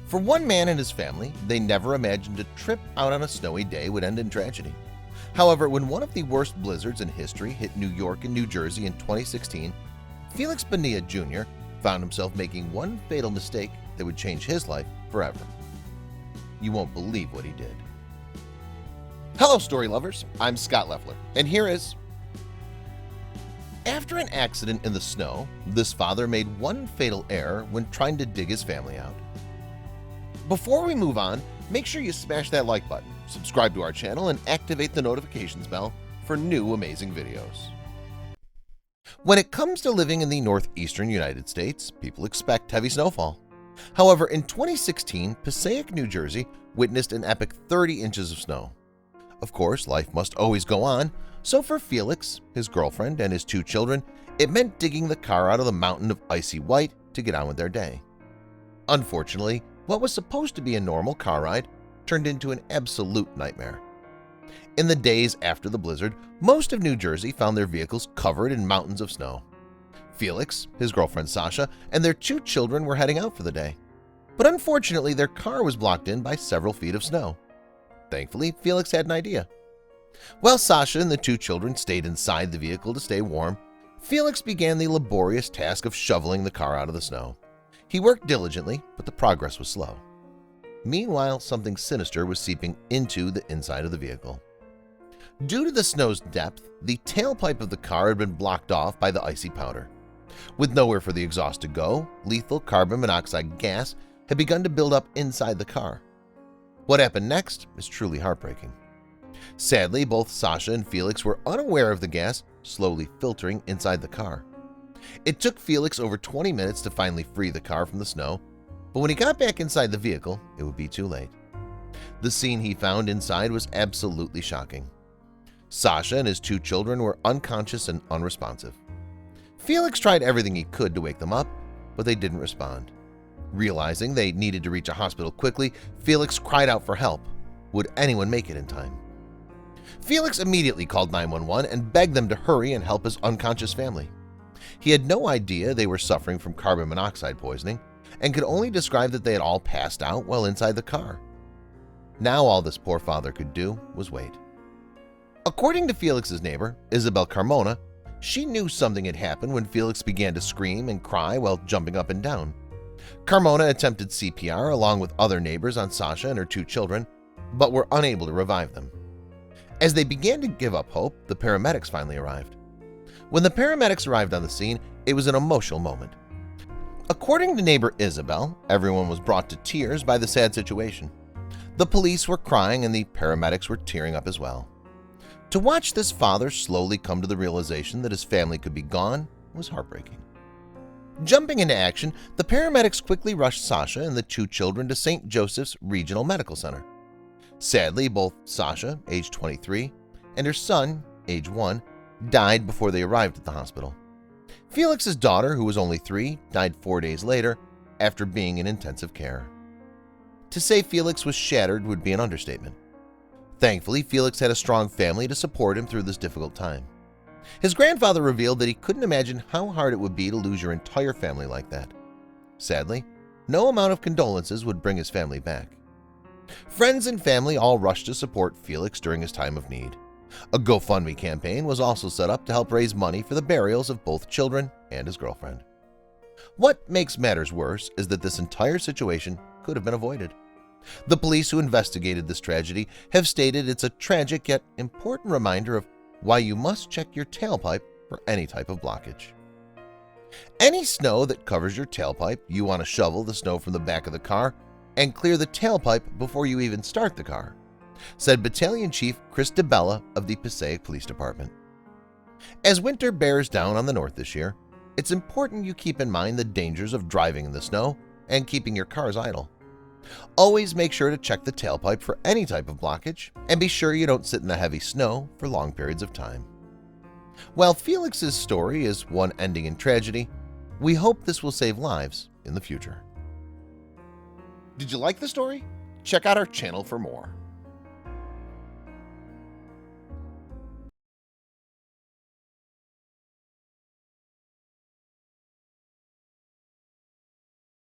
For one man and his family, they never imagined a trip out on a snowy day would end in tragedy. However, when one of the worst blizzards in history hit New York and New Jersey in 2016, Felix Bonilla Jr. found himself making one fatal mistake that would change his life forever. You won't believe what he did. Hello, story lovers. I'm Scott Leffler, and here is... After an accident in the snow, this father made one fatal error when trying to dig his family out. Before we move on, make sure you smash that like button, subscribe to our channel, and activate the notifications bell for new amazing videos. When it comes to living in the northeastern United States, people expect heavy snowfall. However, in 2016, Passaic, New Jersey witnessed an epic 30 inches of snow. Of course, life must always go on, so for Felix, his girlfriend, and his 2 children, it meant digging the car out of the mountain of icy white to get on with their day. Unfortunately, what was supposed to be a normal car ride turned into an absolute nightmare. In the days after the blizzard, most of New Jersey found their vehicles covered in mountains of snow. Felix, his girlfriend Sasha, and their 2 children were heading out for the day. But unfortunately, their car was blocked in by several feet of snow. Thankfully, Felix had an idea. While Sasha and the 2 children stayed inside the vehicle to stay warm, Felix began the laborious task of shoveling the car out of the snow. He worked diligently, but the progress was slow. Meanwhile, something sinister was seeping into the inside of the vehicle. Due to the snow's depth, the tailpipe of the car had been blocked off by the icy powder. With nowhere for the exhaust to go, lethal carbon monoxide gas had begun to build up inside the car. What happened next is truly heartbreaking. Sadly, both Sasha and Felix were unaware of the gas slowly filtering inside the car. It took Felix over 20 minutes to finally free the car from the snow, but when he got back inside the vehicle, it would be too late. The scene he found inside was absolutely shocking. Sasha and his 2 children were unconscious and unresponsive. Felix tried everything he could to wake them up, but they didn't respond. Realizing they needed to reach a hospital quickly, Felix cried out for help. Would anyone make it in time? Felix immediately called 911 and begged them to hurry and help his unconscious family. He had no idea they were suffering from carbon monoxide poisoning and could only describe that they had all passed out while inside the car. Now all this poor father could do was wait. According to Felix's neighbor, Isabel Carmona, she knew something had happened when Felix began to scream and cry while jumping up and down. Carmona attempted CPR along with other neighbors on Sasha and her 2 children, but were unable to revive them. As they began to give up hope, the paramedics finally arrived. When the paramedics arrived on the scene, it was an emotional moment. According to neighbor Isabel, everyone was brought to tears by the sad situation. The police were crying and the paramedics were tearing up as well. To watch this father slowly come to the realization that his family could be gone was heartbreaking. Jumping into action, the paramedics quickly rushed Sasha and the 2 children to St. Joseph's Regional Medical Center. Sadly, both Sasha, age 23, and her son, age 1, died before they arrived at the hospital. Felix's daughter, who was only 3, died 4 days later after being in intensive care. To say Felix was shattered would be an understatement. Thankfully, Felix had a strong family to support him through this difficult time. His grandfather revealed that he couldn't imagine how hard it would be to lose your entire family like that. Sadly, no amount of condolences would bring his family back. Friends and family all rushed to support Felix during his time of need. A GoFundMe campaign was also set up to help raise money for the burials of both children and his girlfriend. What makes matters worse is that this entire situation could have been avoided. The police who investigated this tragedy have stated it's a tragic yet important reminder of why you must check your tailpipe for any type of blockage. Any snow that covers your tailpipe, you want to shovel the snow from the back of the car and clear the tailpipe before you even start the car, said Battalion Chief Chris DeBella of the Passaic Police Department. As winter bears down on the north this year, it's important you keep in mind the dangers of driving in the snow and keeping your cars idle. Always make sure to check the tailpipe for any type of blockage and be sure you don't sit in the heavy snow for long periods of time. While Felix's story is one ending in tragedy, we hope this will save lives in the future. Did you like the story? Check out our channel for more.